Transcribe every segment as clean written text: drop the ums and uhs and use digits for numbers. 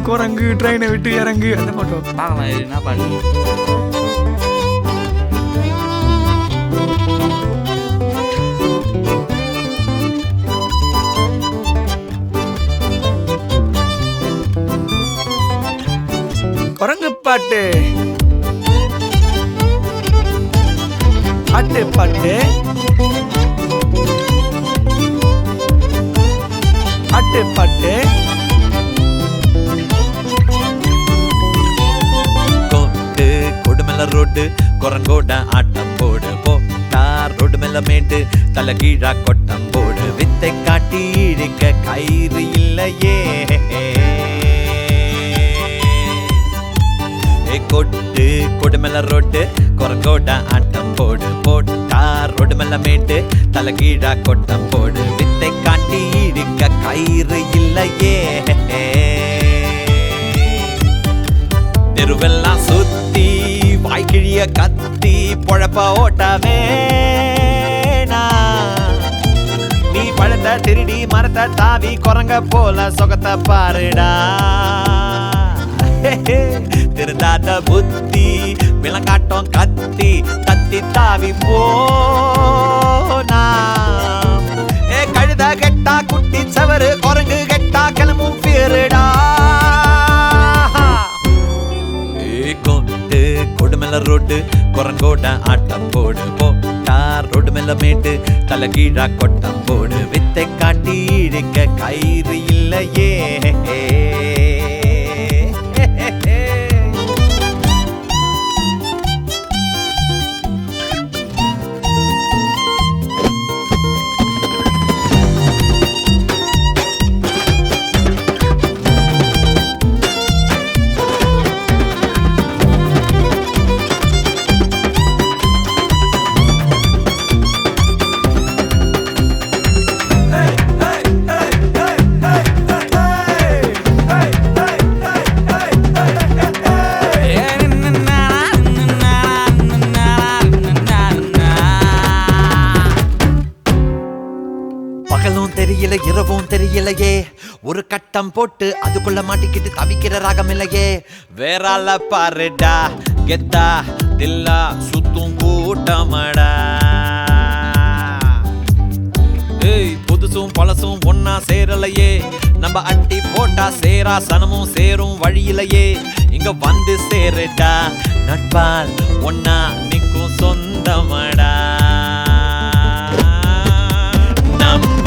குரங்கு ட்ரெயினை விட்டு இறங்கு அந்த பாட்டோ பார்க்கலாம். என்ன பாட்டு? குரங்கு பாட்டு பாட்டு பாட்டு பாட்டு பாட்டு கோட்டு கொடுமல ரோடு குரங்கோட ஆட்டம் போடு போட்டா ரோடு மேல மேட்டு தலை கீழா கொட்டம் போடு வித்தை காட்டி இழுக்க கயிறு இல்லையே கொட்டு கொடுமல ரோடு குரங்கோட ஆட்டம் போடு போட்டா ரோடு மேல மேட்டு தலை கீழா கொட்டம் போடு வித்தை காட்டி இழுக்க கயிறு இல்லையே தெருவெல்லாம் சுத்தி வாய்க்கிழிய கத்தி பொழப்ப ஓட்டவே நீ பழத்தை திருடி மரத்தை தாவி குரங்க போல சொகத்தை பாருடா திருந்தாத புத்தி விளங்காட்டம் கத்தி தத்தி தாவி போனா கழுத கெட்டா குட்டி சவரு குரங்கு கெட்டா கிளம்பும் பேருடா கொண்டு கொடுமல ரோடு குரங்கோட ஆட்டம் போடு போட்டா ரோடு மேல மேட்டு தலை கீழா கொட்டம் போடு வித்தை காட்டி இழுக்க கயிறு இல்லையே பகலும் தெரியல இரவும் தெரியலையே ஒரு கட்டம் போட்டு அதுக்குள்ள மாட்டிக்கிட்டு தவிக்கிற ராகம் இல்லையே வேறால பாருடா கெத்தா தில்லா சுத்தும் கூட்டமடா புதுசும் பழசும் ஒன்னா சேரலையே நம்ம அட்டி போட்டா சேரா சனமும் சேரும் வழியிலையே இங்க வந்து சேருடா நட்பால் ஒன்னா நிக்கும் சொந்தமடா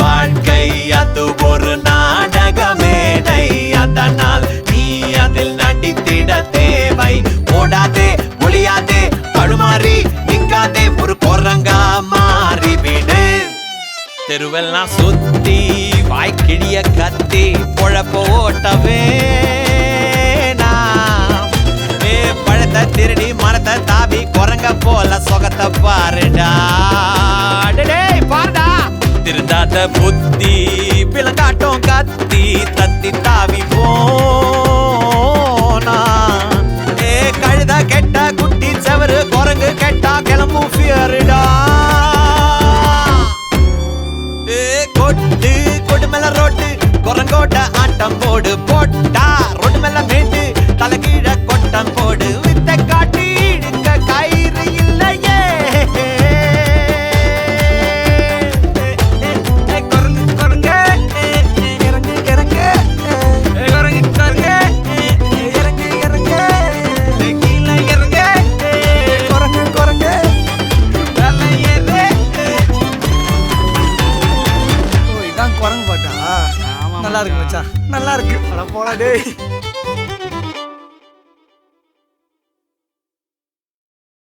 வாழ்க்கை அது ஒரு நாடக மேடை அதனால் நீ அதில் நடித்திட தேவை ஓடாதே ஒளியாதே தடுமாறி நிக்காதே ஒரு குரங்கா மாறிவிடு தெருவெல்லாம் சுத்தி வாய்க்கிழிய கத்தி பொழப்ப ஓட்டவே பழத்தை திருடி மரத்தை தாவி குரங்க போல சொகத்தை பாருடா பாருடா திருந்தாத புத்தி விளங்காட்டம் கத்தி தத்தி தாவி போனா கழுத கெட்ட குட்டி செவரு குரங்கு கெட்டா கிளம்பும் ஃபியருடா கொட்டு கொடு மேல ரோட்டு குரங்கோட்ட ஆட்டம் போடு போட்டா ரோடு மேல மேட்டு தலை கீழ கொட்டம் போடு வித்தை காட்டி இழுக்க கயிறு இல்லையே குரங்கு பாட்டா நல்லா இருக்கு மச்சான் நல்லா இருக்கு போடா டேய்